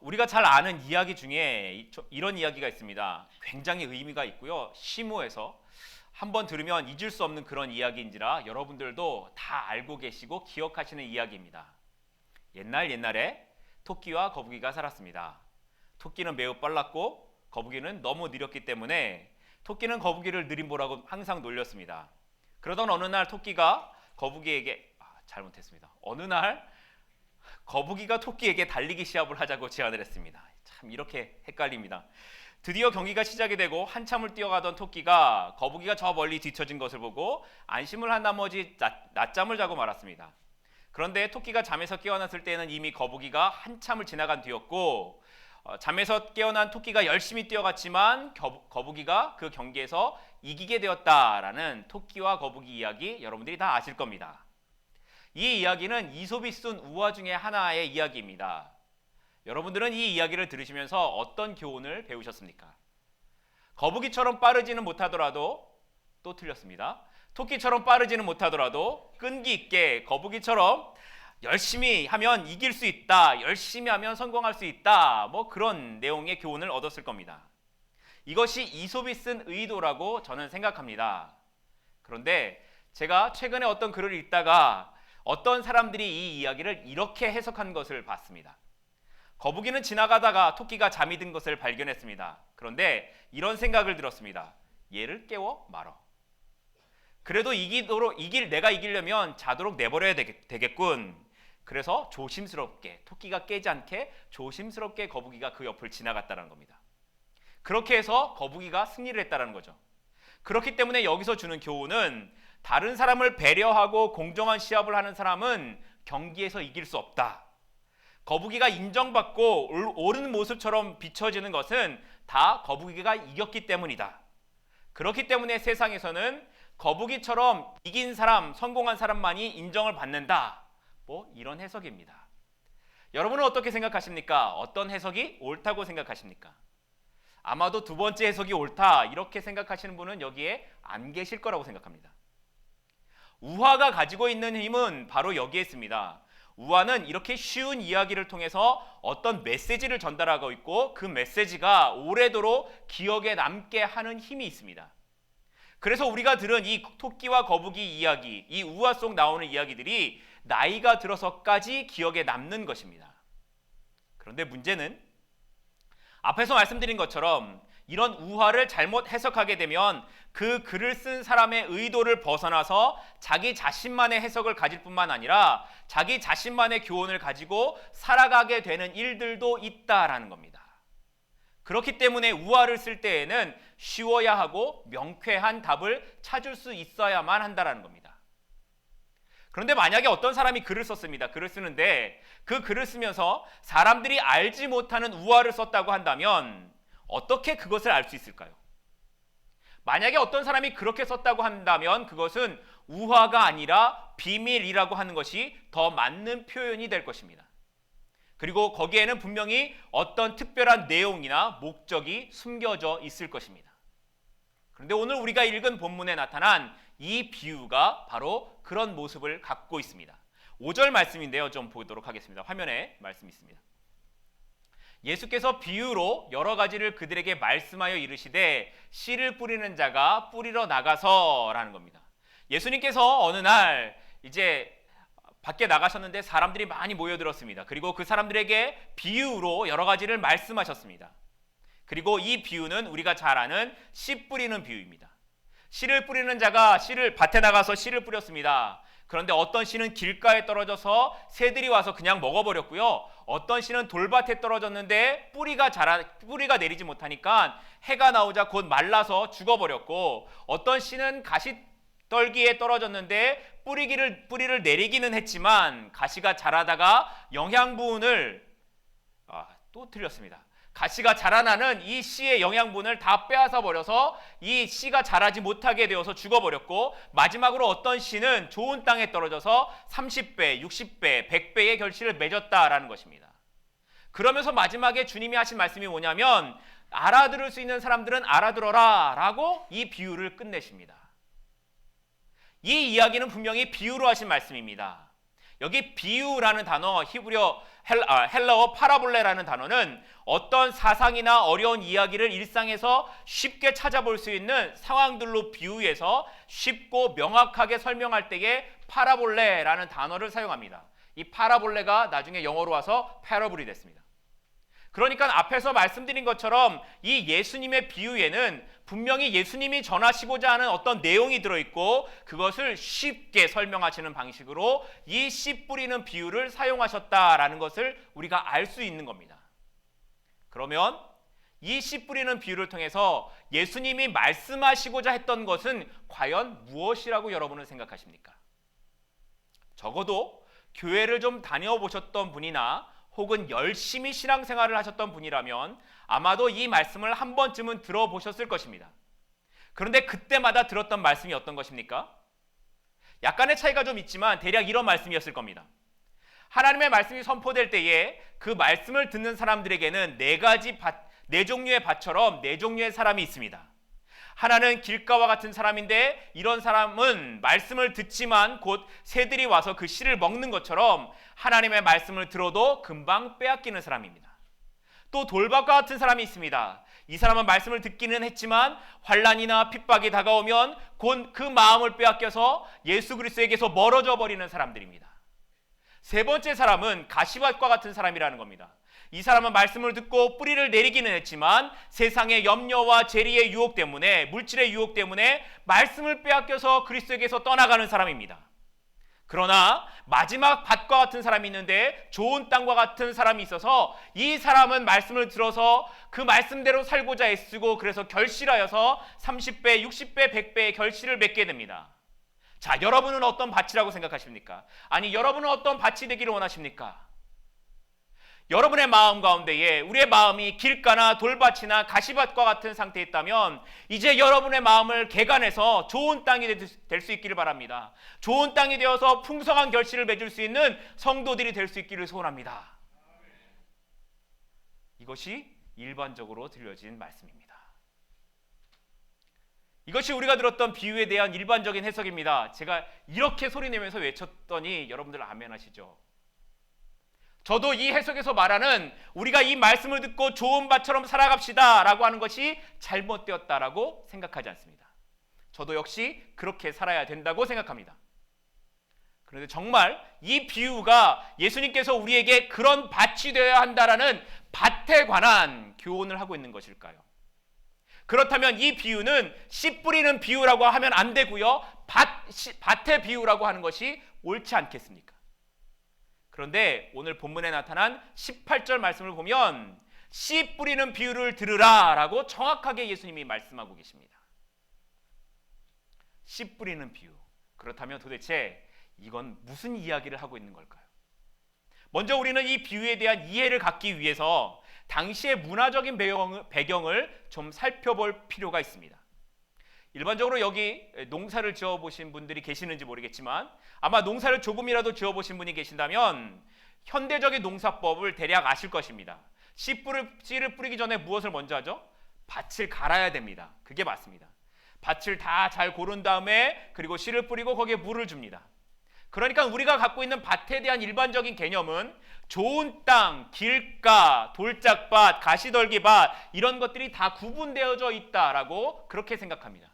우리가 잘 아는 이야기 중에 이런 이야기가 있습니다. 굉장히 의미가 있고요. 심오해서 한번 들으면 잊을 수 없는 그런 이야기인지라 여러분들도 다 알고 계시고 기억하시는 이야기입니다. 옛날에 토끼와 거북이가 살았습니다. 토끼는 매우 빨랐고 거북이는 너무 느렸기 때문에 토끼는 거북이를 느린 보라고 항상 놀렸습니다. 그러던 어느 날 토끼가 거북이에게 잘못했습니다. 어느 날 거북이가 토끼에게 달리기 시합을 하자고 제안을 했습니다. 참 이렇게 헷갈립니다. 드디어 경기가 시작이 되고 한참을 뛰어가던 토끼가 거북이가 저 멀리 뒤처진 것을 보고 안심을 한 나머지 낮잠을 자고 말았습니다. 그런데 토끼가 잠에서 깨어났을 때는 이미 거북이가 한참을 지나간 뒤였고 잠에서 깨어난 토끼가 열심히 뛰어갔지만 거북이가 그 경기에서 이기게 되었다라는 토끼와 거북이 이야기 여러분들이 다 아실 겁니다. 이 이야기는 이솝이 쓴 우화 중에 하나의 이야기입니다. 여러분들은 이 이야기를 들으시면서 어떤 교훈을 배우셨습니까? 거북이처럼 빠르지는 못하더라도 또 틀렸습니다. 토끼처럼 빠르지는 못하더라도 끈기 있게 거북이처럼 열심히 하면 이길 수 있다, 열심히 하면 성공할 수 있다, 뭐 그런 내용의 교훈을 얻었을 겁니다. 이것이 이솝이 쓴 의도라고 저는 생각합니다. 그런데 제가 최근에 어떤 글을 읽다가 어떤 사람들이 이 이야기를 이렇게 해석한 것을 봤습니다. 거북이는 지나가다가 토끼가 잠이 든 것을 발견했습니다. 그런데 이런 생각을 들었습니다. 얘를 깨워 말어. 그래도 내가 이기려면 자도록 내버려야 되겠군. 그래서 조심스럽게, 토끼가 깨지 않게 조심스럽게 거북이가 그 옆을 지나갔다는 겁니다. 그렇게 해서 거북이가 승리를 했다는 거죠. 그렇기 때문에 여기서 주는 교훈은 다른 사람을 배려하고 공정한 시합을 하는 사람은 경기에서 이길 수 없다. 거북이가 인정받고 옳은 모습처럼 비춰지는 것은 다 거북이가 이겼기 때문이다. 그렇기 때문에 세상에서는 거북이처럼 이긴 사람, 성공한 사람만이 인정을 받는다. 뭐 이런 해석입니다. 여러분은 어떻게 생각하십니까? 어떤 해석이 옳다고 생각하십니까? 아마도 두 번째 해석이 옳다 이렇게 생각하시는 분은 여기에 안 계실 거라고 생각합니다. 우화가 가지고 있는 힘은 바로 여기에 있습니다. 우화는 이렇게 쉬운 이야기를 통해서 어떤 메시지를 전달하고 있고 그 메시지가 오래도록 기억에 남게 하는 힘이 있습니다. 그래서 우리가 들은 이 토끼와 거북이 이야기, 이 우화 속 나오는 이야기들이 나이가 들어서까지 기억에 남는 것입니다. 그런데 문제는 앞에서 말씀드린 것처럼 이런 우화를 잘못 해석하게 되면 그 글을 쓴 사람의 의도를 벗어나서 자기 자신만의 해석을 가질 뿐만 아니라 자기 자신만의 교훈을 가지고 살아가게 되는 일들도 있다라는 겁니다. 그렇기 때문에 우화를 쓸 때에는 쉬워야 하고 명쾌한 답을 찾을 수 있어야만 한다라는 겁니다. 그런데 만약에 어떤 사람이 글을 썼습니다. 글을 쓰는데 그 글을 쓰면서 사람들이 알지 못하는 우화를 썼다고 한다면 어떻게 그것을 알 수 있을까요? 만약에 어떤 사람이 그렇게 썼다고 한다면 그것은 우화가 아니라 비밀이라고 하는 것이 더 맞는 표현이 될 것입니다. 그리고 거기에는 분명히 어떤 특별한 내용이나 목적이 숨겨져 있을 것입니다. 그런데 오늘 우리가 읽은 본문에 나타난 이 비유가 바로 그런 모습을 갖고 있습니다. 5절 말씀인데요. 좀 보도록 하겠습니다. 화면에 말씀이 있습니다. 예수께서 비유로 여러 가지를 그들에게 말씀하여 이르시되 씨를 뿌리는 자가 뿌리러 나가서라는 겁니다. 예수님께서 어느 날 이제 밖에 나가셨는데 사람들이 많이 모여들었습니다. 그리고 그 사람들에게 비유로 여러 가지를 말씀하셨습니다. 그리고 이 비유는 우리가 잘 아는 씨 뿌리는 비유입니다. 씨를 뿌리는 자가 밭에 나가서 씨를 뿌렸습니다. 그런데 어떤 씨는 길가에 떨어져서 새들이 와서 그냥 먹어버렸고요. 어떤 씨는 돌밭에 떨어졌는데 뿌리가 내리지 못하니까 해가 나오자 곧 말라서 죽어버렸고, 어떤 씨는 가시떨기에 떨어졌는데 뿌리를 내리기는 했지만 가시가 자라다가 영양분을 또 틀렸습니다. 가시가 자라나는 이 씨의 영양분을 다 빼앗아 버려서 이 씨가 자라지 못하게 되어서 죽어버렸고, 마지막으로 어떤 씨는 좋은 땅에 떨어져서 30배, 60배, 100배의 결실을 맺었다라는 것입니다. 그러면서 마지막에 주님이 하신 말씀이 뭐냐면 알아들을 수 있는 사람들은 알아들어라 라고 이 비유를 끝내십니다. 이 이야기는 분명히 비유로 하신 말씀입니다. 여기 비유라는 단어, 히브리어 헬라어 파라볼레라는 단어는 어떤 사상이나 어려운 이야기를 일상에서 쉽게 찾아볼 수 있는 상황들로 비유해서 쉽고 명확하게 설명할 때에 파라볼레라는 단어를 사용합니다. 이 파라볼레가 나중에 영어로 와서 패러블이 됐습니다. 그러니까 앞에서 말씀드린 것처럼 이 예수님의 비유에는 분명히 예수님이 전하시고자 하는 어떤 내용이 들어있고 그것을 쉽게 설명하시는 방식으로 이 씨 뿌리는 비유를 사용하셨다라는 것을 우리가 알 수 있는 겁니다. 그러면 이 씨 뿌리는 비유를 통해서 예수님이 말씀하시고자 했던 것은 과연 무엇이라고 여러분은 생각하십니까? 적어도 교회를 좀 다녀보셨던 분이나 혹은 열심히 신앙생활을 하셨던 분이라면 아마도 이 말씀을 한 번쯤은 들어보셨을 것입니다. 그런데 그때마다 들었던 말씀이 어떤 것입니까? 약간의 차이가 좀 있지만 대략 이런 말씀이었을 겁니다. 하나님의 말씀이 선포될 때에 그 말씀을 듣는 사람들에게는 네 종류의 밭처럼 네 종류의 사람이 있습니다. 하나는 길가와 같은 사람인데 이런 사람은 말씀을 듣지만 곧 새들이 와서 그 씨를 먹는 것처럼 하나님의 말씀을 들어도 금방 빼앗기는 사람입니다. 또 돌밭과 같은 사람이 있습니다. 이 사람은 말씀을 듣기는 했지만 환난이나 핍박이 다가오면 곧 그 마음을 빼앗겨서 예수 그리스도에게서 멀어져 버리는 사람들입니다. 세 번째 사람은 가시밭과 같은 사람이라는 겁니다. 이 사람은 말씀을 듣고 뿌리를 내리기는 했지만 세상의 염려와 재리의 유혹 때문에, 물질의 유혹 때문에 말씀을 빼앗겨서 그리스도에게서 떠나가는 사람입니다. 그러나 마지막 밭과 같은 사람이 있는데 좋은 땅과 같은 사람이 있어서 이 사람은 말씀을 들어서 그 말씀대로 살고자 애쓰고 그래서 결실하여서 30배, 60배, 100배의 결실을 맺게 됩니다. 자, 여러분은 어떤 밭이라고 생각하십니까? 아니, 여러분은 어떤 밭이 되기를 원하십니까? 여러분의 마음 가운데에 우리의 마음이 길가나 돌밭이나 가시밭과 같은 상태에 있다면 이제 여러분의 마음을 개간해서 좋은 땅이 될 수 있기를 바랍니다. 좋은 땅이 되어서 풍성한 결실을 맺을 수 있는 성도들이 될 수 있기를 소원합니다. 이것이 일반적으로 들려진 말씀입니다. 이것이 우리가 들었던 비유에 대한 일반적인 해석입니다. 제가 이렇게 소리내면서 외쳤더니 여러분들 아멘 하시죠? 저도 이 해석에서 말하는 우리가 이 말씀을 듣고 좋은 밭처럼 살아갑시다 라고 하는 것이 잘못되었다라고 생각하지 않습니다. 저도 역시 그렇게 살아야 된다고 생각합니다. 그런데 정말 이 비유가 예수님께서 우리에게 그런 밭이 되어야 한다라는 밭에 관한 교훈을 하고 있는 것일까요? 그렇다면 이 비유는 씨 뿌리는 비유라고 하면 안 되고요. 밭의 비유라고 하는 것이 옳지 않겠습니까? 그런데 오늘 본문에 나타난 18절 말씀을 보면 씨 뿌리는 비유를 들으라 라고 정확하게 예수님이 말씀하고 계십니다. 씨 뿌리는 비유. 그렇다면 도대체 이건 무슨 이야기를 하고 있는 걸까요? 먼저 우리는 이 비유에 대한 이해를 갖기 위해서 당시의 문화적인 배경을 좀 살펴볼 필요가 있습니다. 일반적으로 여기 농사를 지어보신 분들이 계시는지 모르겠지만 아마 농사를 조금이라도 지어보신 분이 계신다면 현대적인 농사법을 대략 아실 것입니다. 씨를 뿌리기 전에 무엇을 먼저 하죠? 밭을 갈아야 됩니다. 그게 맞습니다. 밭을 다 잘 고른 다음에 그리고 씨를 뿌리고 거기에 물을 줍니다. 그러니까 우리가 갖고 있는 밭에 대한 일반적인 개념은 좋은 땅, 길가, 돌짝밭, 가시덜기밭 이런 것들이 다 구분되어져 있다라고 그렇게 생각합니다.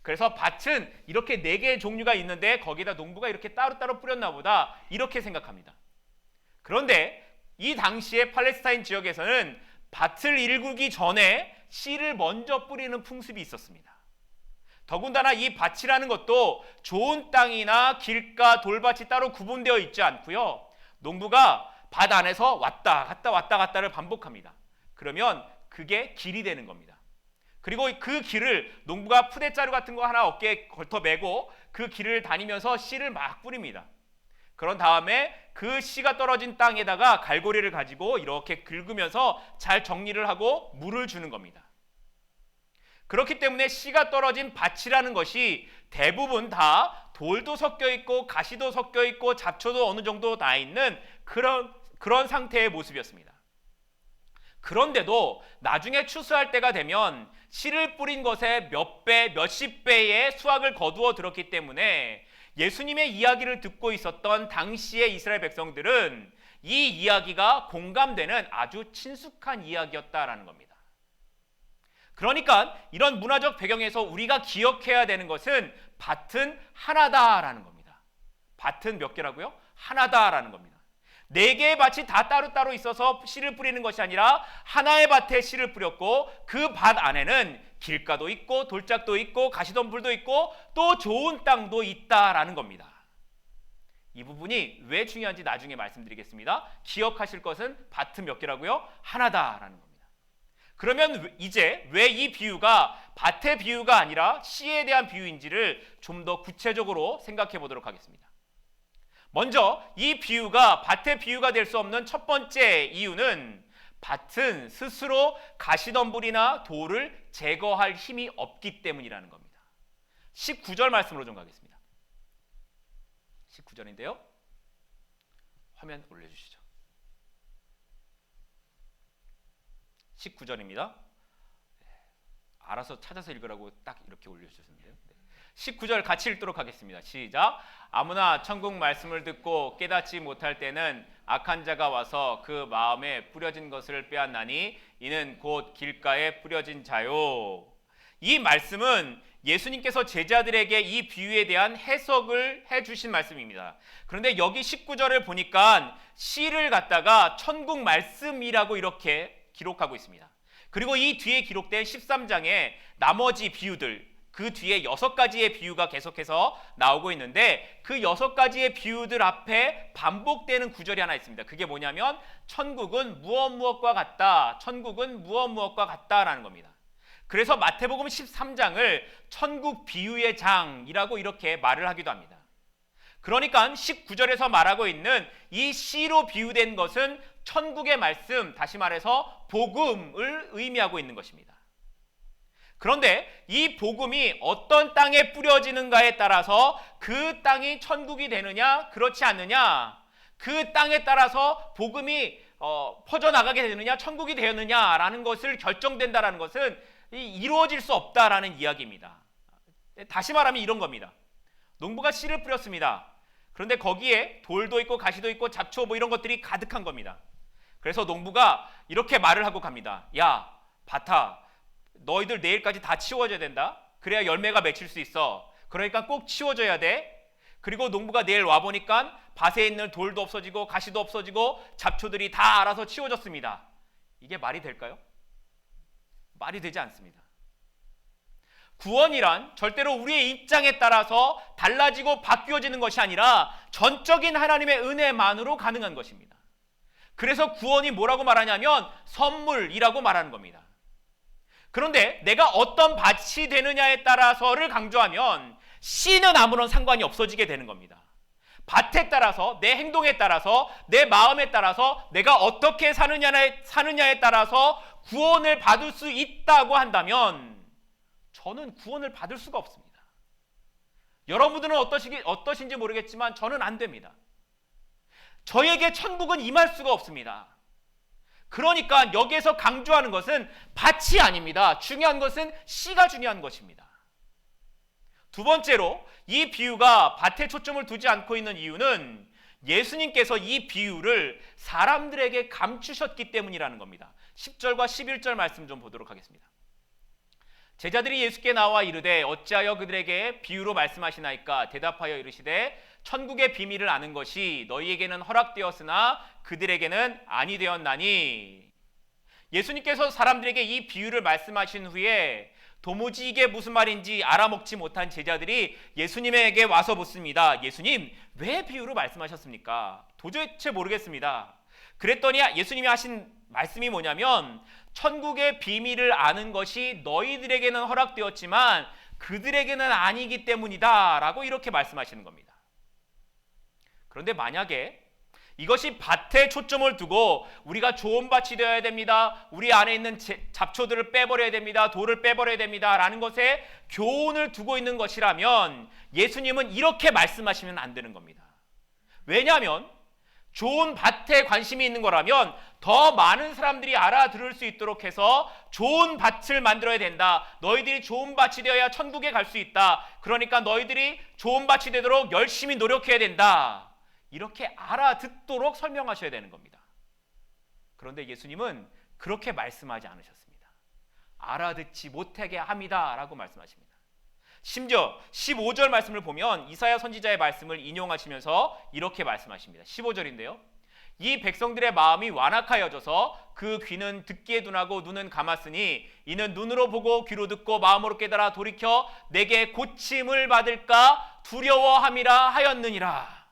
그래서 밭은 이렇게 4개의 종류가 있는데 거기다 농부가 이렇게 따로따로 뿌렸나 보다 이렇게 생각합니다. 그런데 이 당시에 팔레스타인 지역에서는 밭을 일구기 전에 씨를 먼저 뿌리는 풍습이 있었습니다. 더군다나 이 밭이라는 것도 좋은 땅이나 길가, 돌밭이 따로 구분되어 있지 않고요. 농부가 밭 안에서 왔다 갔다를 반복합니다. 그러면 그게 길이 되는 겁니다. 그리고 그 길을 농부가 푸대자루 같은 거 하나 어깨에 걸터 매고 그 길을 다니면서 씨를 막 뿌립니다. 그런 다음에 그 씨가 떨어진 땅에다가 갈고리를 가지고 이렇게 긁으면서 잘 정리를 하고 물을 주는 겁니다. 그렇기 때문에 씨가 떨어진 밭이라는 것이 대부분 다 돌도 섞여 있고 가시도 섞여 있고 잡초도 어느 정도 다 있는 그런 상태의 모습이었습니다. 그런데도 나중에 추수할 때가 되면 씨를 뿌린 것에 몇 배, 몇십 배의 수확을 거두어 들었기 때문에 예수님의 이야기를 듣고 있었던 당시의 이스라엘 백성들은 이 이야기가 공감되는 아주 친숙한 이야기였다라는 겁니다. 그러니까 이런 문화적 배경에서 우리가 기억해야 되는 것은 밭은 하나다라는 겁니다. 밭은 몇 개라고요? 하나다라는 겁니다. 4개의 밭이 다 따로따로 있어서 씨를 뿌리는 것이 아니라 하나의 밭에 씨를 뿌렸고 그 밭 안에는 길가도 있고 돌짝도 있고 가시덤불도 있고 또 좋은 땅도 있다라는 겁니다. 이 부분이 왜 중요한지 나중에 말씀드리겠습니다. 기억하실 것은 밭은 몇 개라고요? 하나다라는 겁니다. 그러면 이제 왜 이 비유가 밭의 비유가 아니라 씨에 대한 비유인지를 좀 더 구체적으로 생각해 보도록 하겠습니다. 먼저 이 비유가 밭의 비유가 될 수 없는 첫 번째 이유는 밭은 스스로 가시덤불이나 돌을 제거할 힘이 없기 때문이라는 겁니다. 19절 말씀으로 좀 가겠습니다. 19절인데요. 화면 올려주시죠. 19절입니다. 알아서 찾아서 읽으라고 딱 이렇게 올려주셨는데요. 19절 같이 읽도록 하겠습니다. 시작. 아무나 천국 말씀을 듣고 깨닫지 못할 때는 악한 자가 와서 그 마음에 뿌려진 것을 빼앗나니 이는 곧 길가에 뿌려진 자요. 이 말씀은 예수님께서 제자들에게 이 비유에 대한 해석을 해주신 말씀입니다. 그런데 여기 19절을 보니까 씨를 갖다가 천국 말씀이라고 이렇게 기록하고 있습니다. 그리고 이 뒤에 기록된 13장에 나머지 비유들, 그 뒤에 6가지의 비유가 계속해서 나오고 있는데 그 6가지의 비유들 앞에 반복되는 구절이 하나 있습니다. 그게 뭐냐면 천국은 무엇과 같다, 천국은 무엇과 같다라는 겁니다. 그래서 마태복음 13장을 천국 비유의 장이라고 이렇게 말을 하기도 합니다. 그러니까 19절에서 말하고 있는 이 씨로 비유된 것은 천국의 말씀, 다시 말해서 복음을 의미하고 있는 것입니다. 그런데 이 복음이 어떤 땅에 뿌려지는가에 따라서 그 땅이 천국이 되느냐 그렇지 않느냐, 그 땅에 따라서 복음이 퍼져나가게 되느냐 천국이 되느냐라는 것을 결정된다라는 것은 이루어질 수 없다라는 이야기입니다. 다시 말하면 이런 겁니다. 농부가 씨를 뿌렸습니다. 그런데 거기에 돌도 있고 가시도 있고 잡초 뭐 이런 것들이 가득한 겁니다. 그래서 농부가 이렇게 말을 하고 갑니다. 야, 밭아, 너희들 내일까지 다 치워줘야 된다. 그래야 열매가 맺힐 수 있어. 그러니까 꼭 치워줘야 돼. 그리고 농부가 내일 와보니까 밭에 있는 돌도 없어지고 가시도 없어지고 잡초들이 다 알아서 치워졌습니다. 이게 말이 될까요? 말이 되지 않습니다. 구원이란 절대로 우리의 입장에 따라서 달라지고 바뀌어지는 것이 아니라 전적인 하나님의 은혜만으로 가능한 것입니다. 그래서 구원이 뭐라고 말하냐면 선물이라고 말하는 겁니다. 그런데 내가 어떤 밭이 되느냐에 따라서를 강조하면 씨는 아무런 상관이 없어지게 되는 겁니다. 밭에 따라서, 내 행동에 따라서, 내 마음에 따라서 내가 어떻게 사느냐에 따라서 구원을 받을 수 있다고 한다면 저는 구원을 받을 수가 없습니다. 여러분들은 어떠신지 모르겠지만 저는 안 됩니다. 저에게 천국은 임할 수가 없습니다. 그러니까 여기에서 강조하는 것은 밭이 아닙니다. 중요한 것은 씨가 중요한 것입니다. 두 번째로 이 비유가 밭에 초점을 두지 않고 있는 이유는 예수님께서 이 비유를 사람들에게 감추셨기 때문이라는 겁니다. 10절과 11절 말씀 좀 보도록 하겠습니다. 제자들이 예수께 나와 이르되 어찌하여 그들에게 비유로 말씀하시나이까? 대답하여 이르시되 천국의 비밀을 아는 것이 너희에게는 허락되었으나 그들에게는 아니 되었나니. 예수님께서 사람들에게 이 비유를 말씀하신 후에 도무지 이게 무슨 말인지 알아먹지 못한 제자들이 예수님에게 와서 묻습니다. 예수님, 왜 비유로 말씀하셨습니까? 도대체 모르겠습니다. 그랬더니 예수님이 하신 말씀이 뭐냐면 천국의 비밀을 아는 것이 너희들에게는 허락되었지만 그들에게는 아니기 때문이다 라고 이렇게 말씀하시는 겁니다. 그런데 만약에 이것이 밭에 초점을 두고 우리가 좋은 밭이 되어야 됩니다, 우리 안에 있는 잡초들을 빼버려야 됩니다, 돌을 빼버려야 됩니다 라는 것에 교훈을 두고 있는 것이라면 예수님은 이렇게 말씀하시면 안 되는 겁니다. 왜냐하면 좋은 밭에 관심이 있는 거라면 더 많은 사람들이 알아들을 수 있도록 해서 좋은 밭을 만들어야 된다. 너희들이 좋은 밭이 되어야 천국에 갈 수 있다. 그러니까 너희들이 좋은 밭이 되도록 열심히 노력해야 된다. 이렇게 알아듣도록 설명하셔야 되는 겁니다. 그런데 예수님은 그렇게 말씀하지 않으셨습니다. 알아듣지 못하게 합니다 라고 말씀하십니다. 심지어 15절 말씀을 보면 이사야 선지자의 말씀을 인용하시면서 이렇게 말씀하십니다. 15절인데요. 이 백성들의 마음이 완악하여져서 그 귀는 듣기에 둔하고 눈은 감았으니 이는 눈으로 보고 귀로 듣고 마음으로 깨달아 돌이켜 내게 고침을 받을까 두려워함이라 하였느니라.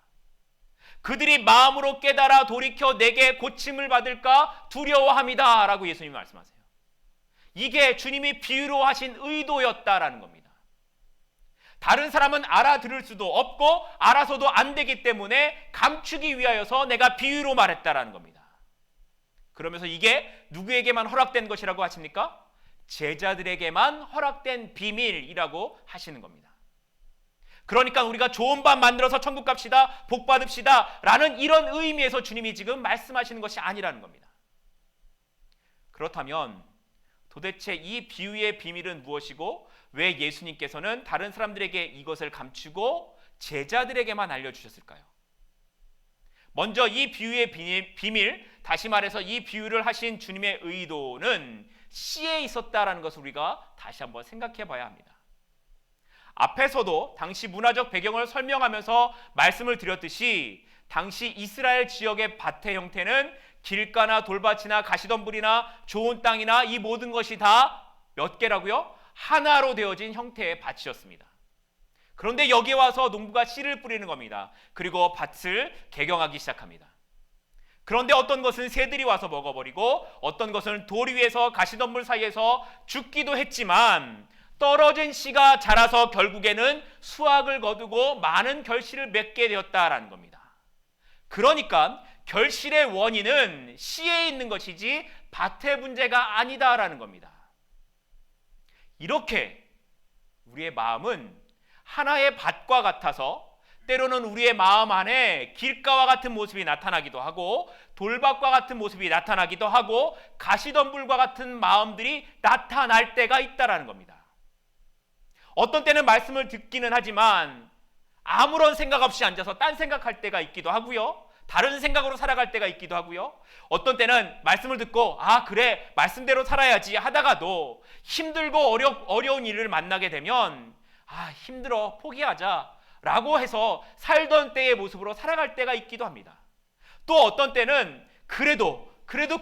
그들이 마음으로 깨달아 돌이켜 내게 고침을 받을까 두려워함이다 라고 예수님이 말씀하세요. 이게 주님이 비유로 하신 의도였다라는 겁니다. 다른 사람은 알아들을 수도 없고 알아서도 안 되기 때문에 감추기 위하여서 내가 비유로 말했다라는 겁니다. 그러면서 이게 누구에게만 허락된 것이라고 하십니까? 제자들에게만 허락된 비밀이라고 하시는 겁니다. 그러니까 우리가 좋은 밥 만들어서 천국 갑시다, 복 받읍시다 라는 이런 의미에서 주님이 지금 말씀하시는 것이 아니라는 겁니다. 그렇다면 도대체 이 비유의 비밀은 무엇이고 왜 예수님께서는 다른 사람들에게 이것을 감추고 제자들에게만 알려주셨을까요? 먼저 이 비유의 비밀, 다시 말해서 이 비유를 하신 주님의 의도는 씨에 있었다라는 것을 우리가 다시 한번 생각해 봐야 합니다. 앞에서도 당시 문화적 배경을 설명하면서 말씀을 드렸듯이 당시 이스라엘 지역의 밭의 형태는 길가나 돌밭이나 가시덤불이나 좋은 땅이나 이 모든 것이 다 몇 개라고요? 하나로 되어진 형태의 밭이었습니다. 그런데 여기에 와서 농부가 씨를 뿌리는 겁니다. 그리고 밭을 개경하기 시작합니다. 그런데 어떤 것은 새들이 와서 먹어버리고 어떤 것은 돌 위에서 가시덤불 사이에서 죽기도 했지만 떨어진 씨가 자라서 결국에는 수확을 거두고 많은 결실을 맺게 되었다라는 겁니다. 그러니까 결실의 원인은 씨에 있는 것이지 밭의 문제가 아니다라는 겁니다. 이렇게 우리의 마음은 하나의 밭과 같아서 때로는 우리의 마음 안에 길가와 같은 모습이 나타나기도 하고 돌밭과 같은 모습이 나타나기도 하고 가시덤불과 같은 마음들이 나타날 때가 있다라는 겁니다. 어떤 때는 말씀을 듣기는 하지만 아무런 생각 없이 앉아서 딴 생각할 때가 있기도 하고요. 다른 생각으로 살아갈 때가 있기도 하고요. 어떤 때는 말씀을 듣고 그래 말씀대로 살아야지 하다가도 힘들고 어려운 일을 만나게 되면 힘들어 포기하자 라고 해서 살던 때의 모습으로 살아갈 때가 있기도 합니다. 또 어떤 때는 그래도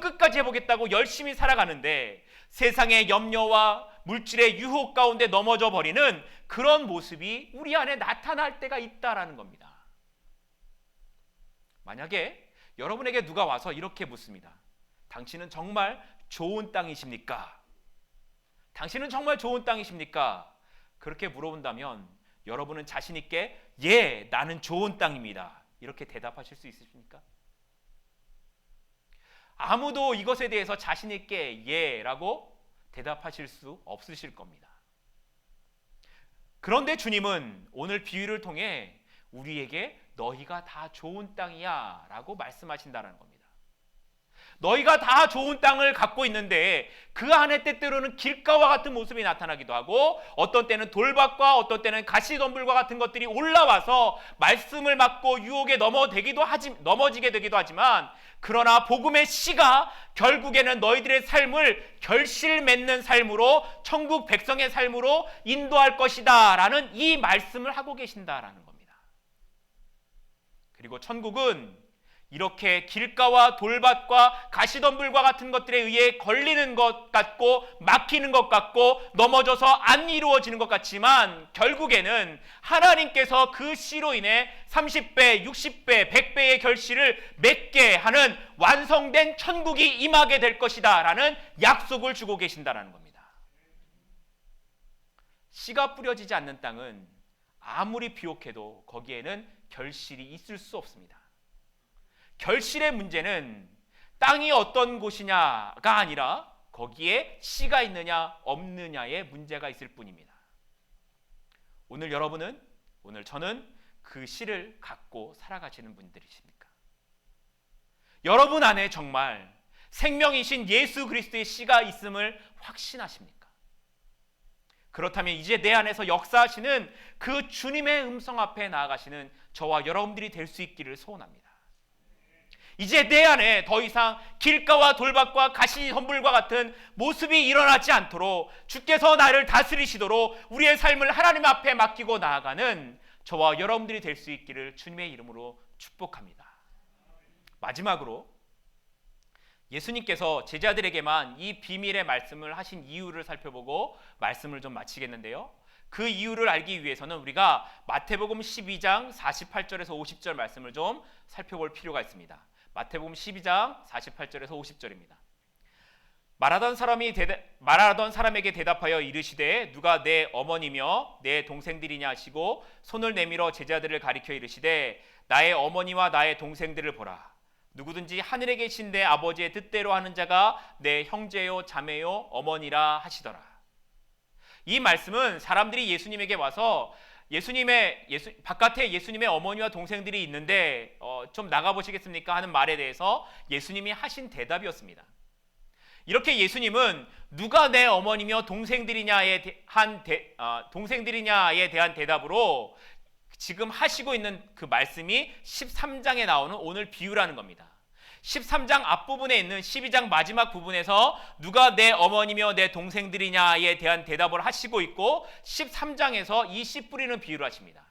끝까지 해보겠다고 열심히 살아가는데 세상의 염려와 물질의 유혹 가운데 넘어져 버리는 그런 모습이 우리 안에 나타날 때가 있다라는 겁니다. 만약에 여러분에게 누가 와서 이렇게 묻습니다. 당신은 정말 좋은 땅이십니까? 당신은 정말 좋은 땅이십니까? 그렇게 물어본다면 여러분은 자신 있게 예, 나는 좋은 땅입니다. 이렇게 대답하실 수 있으십니까? 아무도 이것에 대해서 자신 있게 예라고 대답하실 수 없으실 겁니다. 그런데 주님은 오늘 비유를 통해 우리에게 너희가 다 좋은 땅이야 라고 말씀하신다는 겁니다. 너희가 다 좋은 땅을 갖고 있는데 그 안에 때때로는 길가와 같은 모습이 나타나기도 하고 어떤 때는 돌밭과 어떤 때는 가시덤불과 같은 것들이 올라와서 말씀을 막고 유혹에 넘어지게 되기도 하지만 그러나 복음의 씨가 결국에는 너희들의 삶을 결실 맺는 삶으로 천국 백성의 삶으로 인도할 것이다 라는 이 말씀을 하고 계신다라는 겁니다. 그리고 천국은 이렇게 길가와 돌밭과 가시덤불과 같은 것들에 의해 걸리는 것 같고 막히는 것 같고 넘어져서 안 이루어지는 것 같지만 결국에는 하나님께서 그 씨로 인해 30배, 60배, 100배의 결실을 맺게 하는 완성된 천국이 임하게 될 것이다 라는 약속을 주고 계신다는 겁니다. 씨가 뿌려지지 않는 땅은 아무리 비옥해도 거기에는 결실이 있을 수 없습니다. 결실의 문제는 땅이 어떤 곳이냐가 아니라 거기에 씨가 있느냐 없느냐의 문제가 있을 뿐입니다. 오늘 여러분은, 오늘 저는 그 씨를 갖고 살아가시는 분들이십니까? 여러분 안에 정말 생명이신 예수 그리스도의 씨가 있음을 확신하십니까? 그렇다면 이제 내 안에서 역사하시는 그 주님의 음성 앞에 나아가시는 저와 여러분들이 될 수 있기를 소원합니다. 이제 내 안에 더 이상 길가와 돌밭과 가시 선불과 같은 모습이 일어나지 않도록 주께서 나를 다스리시도록 우리의 삶을 하나님 앞에 맡기고 나아가는 저와 여러분들이 될 수 있기를 주님의 이름으로 축복합니다. 마지막으로 예수님께서 제자들에게만 이 비밀의 말씀을 하신 이유를 살펴보고 말씀을 좀 마치겠는데요. 그 이유를 알기 위해서는 우리가 마태복음 12장 48절에서 50절 말씀을 좀 살펴볼 필요가 있습니다. 마태복음 12장 48절에서 50절입니다. 말하던 사람에게 대답하여 이르시되 누가 내 어머니며 내 동생들이냐 하시고 손을 내밀어 제자들을 가리켜 이르시되 나의 어머니와 나의 동생들을 보라. 누구든지 하늘에 계신 내 아버지의 뜻대로 하는 자가 내 형제요 자매요 어머니라 하시더라. 이 말씀은 사람들이 예수님에게 와서 바깥에 예수님의 어머니와 동생들이 있는데 좀 나가보시겠습니까? 하는 말에 대해서 예수님이 하신 대답이었습니다. 이렇게 예수님은 누가 내 어머니며 동생들이냐에 대한 대답으로 지금 하시고 있는 그 말씀이 13장에 나오는 오늘 비유라는 겁니다. 13장 앞부분에 있는 12장 마지막 부분에서 누가 내 어머니며 내 동생들이냐에 대한 대답을 하시고 있고 13장에서 이 씨 뿌리는 비유를 하십니다.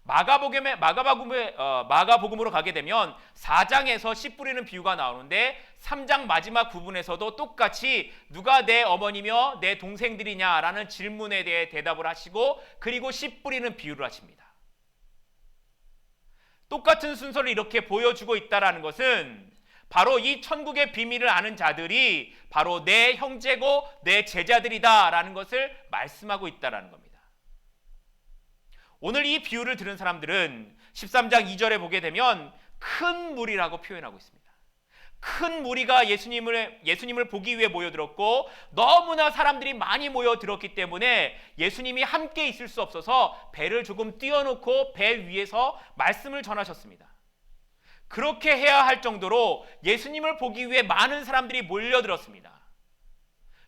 마가복음으로 가게 되면 4장에서 씨 뿌리는 비유가 나오는데 3장 마지막 부분에서도 똑같이 누가 내 어머니며 내 동생들이냐라는 질문에 대해 대답을 하시고 그리고 씨 뿌리는 비유를 하십니다. 똑같은 순서를 이렇게 보여주고 있다는 것은 바로 이 천국의 비밀을 아는 자들이 바로 내 형제고 내 제자들이다라는 것을 말씀하고 있다는 겁니다. 오늘 이 비유를 들은 사람들은 13장 2절에 보게 되면 큰 무리라고 표현하고 있습니다. 큰 무리가 예수님을 보기 위해 모여들었고 너무나 사람들이 많이 모여들었기 때문에 예수님이 함께 있을 수 없어서 배를 조금 띄워놓고 배 위에서 말씀을 전하셨습니다. 그렇게 해야 할 정도로 예수님을 보기 위해 많은 사람들이 몰려들었습니다.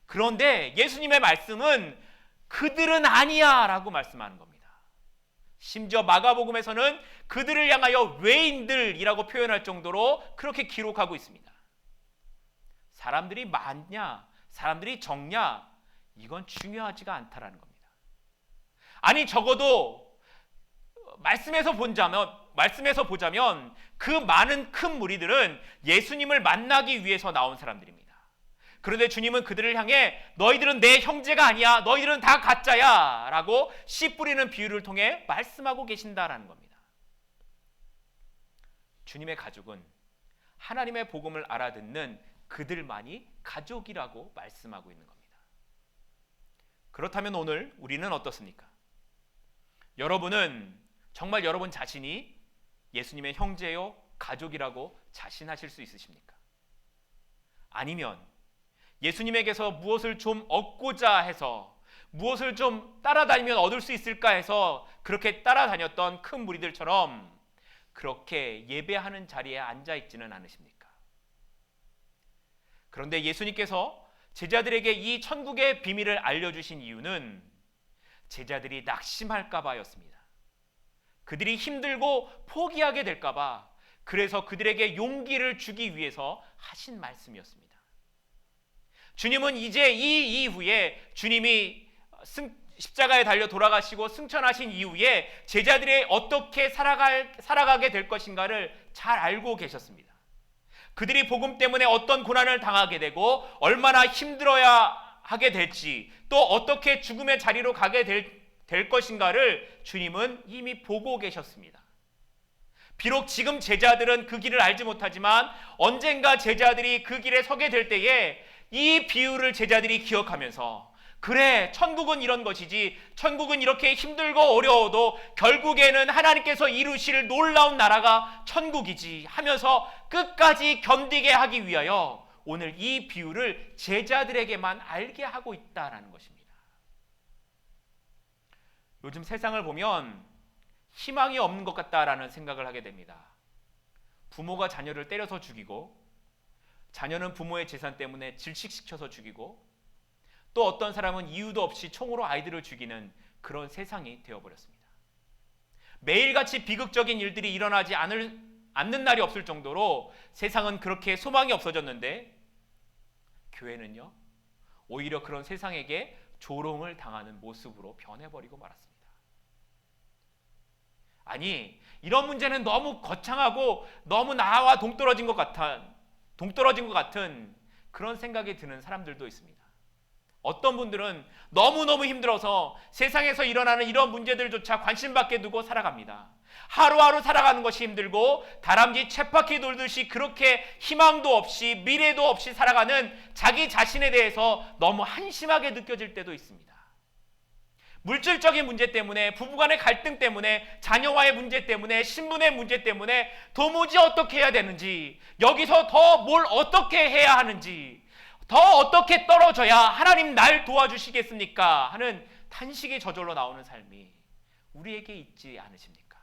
그런데 예수님의 말씀은 그들은 아니야 라고 말씀하는 겁니다. 심지어 마가복음에서는 그들을 향하여 외인들이라고 표현할 정도로 그렇게 기록하고 있습니다. 사람들이 많냐, 사람들이 적냐, 이건 중요하지가 않다라는 겁니다. 아니 적어도 말씀에서 보자면 그 많은 큰 무리들은 예수님을 만나기 위해서 나온 사람들입니다. 그런데 주님은 그들을 향해 너희들은 내 형제가 아니야, 너희들은 다 가짜야 라고 씨 뿌리는 비유를 통해 말씀하고 계신다라는 겁니다. 주님의 가족은 하나님의 복음을 알아듣는 그들만이 가족이라고 말씀하고 있는 겁니다. 그렇다면 오늘 우리는 어떻습니까? 여러분은 정말 여러분 자신이 예수님의 형제요 가족이라고 자신하실 수 있으십니까? 아니면 예수님에게서 무엇을 좀 얻고자 해서 무엇을 좀 따라다니면 얻을 수 있을까 해서 그렇게 따라다녔던 큰 무리들처럼 그렇게 예배하는 자리에 앉아있지는 않으십니까? 그런데 예수님께서 제자들에게 이 천국의 비밀을 알려주신 이유는 제자들이 낙심할까 봐였습니다. 그들이 힘들고 포기하게 될까 봐, 그래서 그들에게 용기를 주기 위해서 하신 말씀이었습니다. 주님은 이제 이 이후에 주님이 십자가에 달려 돌아가시고 승천하신 이후에 제자들이 어떻게 살아가게 될 것인가를 잘 알고 계셨습니다. 그들이 복음 때문에 어떤 고난을 당하게 되고 얼마나 힘들어야 하게 될지 또 어떻게 죽음의 자리로 가게 될 것인가를 주님은 이미 보고 계셨습니다. 비록 지금 제자들은 그 길을 알지 못하지만 언젠가 제자들이 그 길에 서게 될 때에 이 비유를 제자들이 기억하면서 그래, 천국은 이런 것이지, 천국은 이렇게 힘들고 어려워도 결국에는 하나님께서 이루실 놀라운 나라가 천국이지 하면서 끝까지 견디게 하기 위하여 오늘 이 비유를 제자들에게만 알게 하고 있다는 것입니다. 요즘 세상을 보면 희망이 없는 것 같다라는 생각을 하게 됩니다. 부모가 자녀를 때려서 죽이고, 자녀는 부모의 재산 때문에 질식시켜서 죽이고, 또 어떤 사람은 이유도 없이 총으로 아이들을 죽이는 그런 세상이 되어버렸습니다. 매일같이 비극적인 일들이 일어나지 않는 날이 없을 정도로 세상은 그렇게 소망이 없어졌는데, 교회는요, 오히려 그런 세상에게 조롱을 당하는 모습으로 변해버리고 말았습니다. 아니, 이런 문제는 너무 거창하고 너무 나와 동떨어진 것 같은 그런 생각이 드는 사람들도 있습니다. 어떤 분들은 너무너무 힘들어서 세상에서 일어나는 이런 문제들조차 관심 밖에 두고 살아갑니다. 하루하루 살아가는 것이 힘들고 다람쥐 쳇바퀴 돌듯이 그렇게 희망도 없이 미래도 없이 살아가는 자기 자신에 대해서 너무 한심하게 느껴질 때도 있습니다. 물질적인 문제 때문에, 부부간의 갈등 때문에, 자녀와의 문제 때문에, 신분의 문제 때문에 도무지 어떻게 해야 되는지, 여기서 더 뭘 어떻게 해야 하는지, 더 어떻게 떨어져야 하나님 날 도와주시겠습니까? 하는 탄식이 저절로 나오는 삶이 우리에게 있지 않으십니까?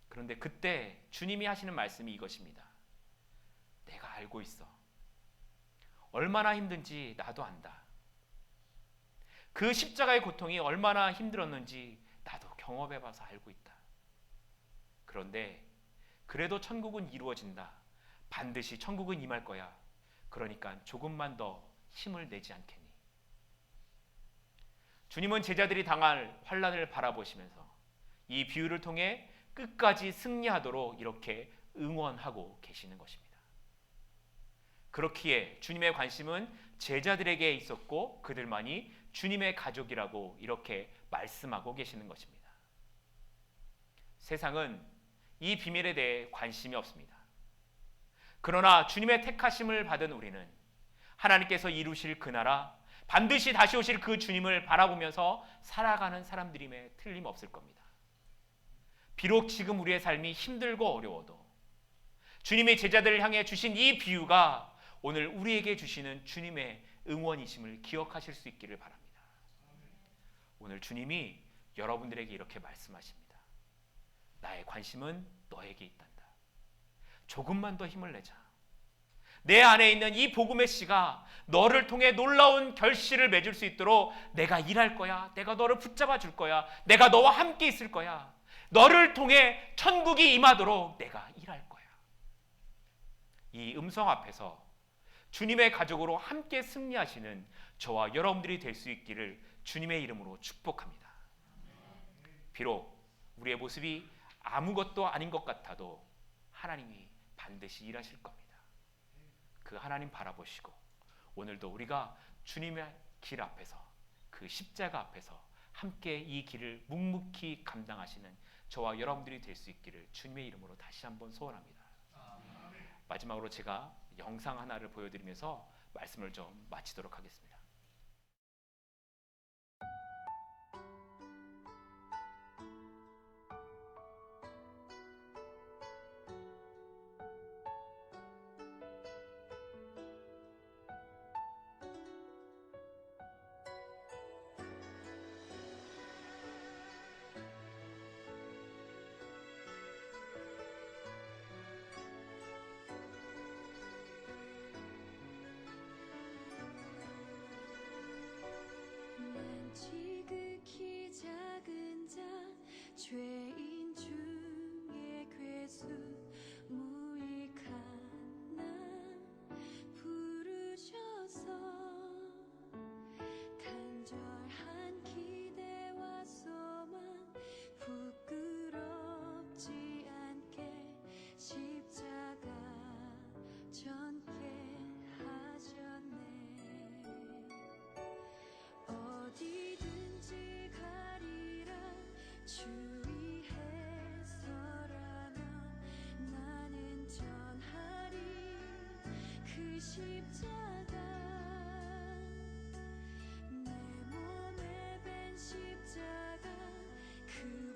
그런데 그때 주님이 하시는 말씀이 이것입니다. 내가 알고 있어. 얼마나 힘든지 나도 안다. 그 십자가의 고통이 얼마나 힘들었는지 나도 경험해봐서 알고 있다. 그런데 그래도 천국은 이루어진다. 반드시 천국은 임할 거야. 그러니까 조금만 더 힘을 내지 않겠니? 주님은 제자들이 당할 환난을 바라보시면서 이 비유를 통해 끝까지 승리하도록 이렇게 응원하고 계시는 것입니다. 그렇기에 주님의 관심은 제자들에게 있었고 그들만이 주님의 가족이라고 이렇게 말씀하고 계시는 것입니다. 세상은 이 비밀에 대해 관심이 없습니다. 그러나 주님의 택하심을 받은 우리는 하나님께서 이루실 그 나라, 반드시 다시 오실 그 주님을 바라보면서 살아가는 사람들임에 틀림없을 겁니다. 비록 지금 우리의 삶이 힘들고 어려워도 주님의 제자들을 향해 주신 이 비유가 오늘 우리에게 주시는 주님의 응원이심을 기억하실 수 있기를 바랍니다. 오늘 주님이 여러분들에게 이렇게 말씀하십니다. 나의 관심은 너에게 있단다. 조금만 더 힘을 내자. 내 안에 있는 이 복음의 씨가 너를 통해 놀라운 결실을 맺을 수 있도록 내가 일할 거야. 내가 너를 붙잡아 줄 거야. 내가 너와 함께 있을 거야. 너를 통해 천국이 임하도록 내가 일할 거야. 이 음성 앞에서 주님의 가족으로 함께 승리하시는 저와 여러분들이 될 수 있기를 주님의 이름으로 축복합니다. 비록 우리의 모습이 아무것도 아닌 것 같아도 하나님이 반드시 일하실 겁니다. 그 하나님 바라보시고 오늘도 우리가 주님의 길 앞에서, 그 십자가 앞에서 함께 이 길을 묵묵히 감당하시는 저와 여러분들이 될 수 있기를 주님의 이름으로 다시 한번 소원합니다. 마지막으로 제가 영상 하나를 보여드리면서 말씀을 좀 마치도록 하겠습니다. 지극히 작은 자 죄인 중에 괴수 무익한 나 부르셔서 간절한 기대와 소망 부끄럽지 않게 십자가 전게 하셨네. 어디든지 가리라 주 위해서라면 나는 전하리 그 십자가 내 몸에 밴 십자가 그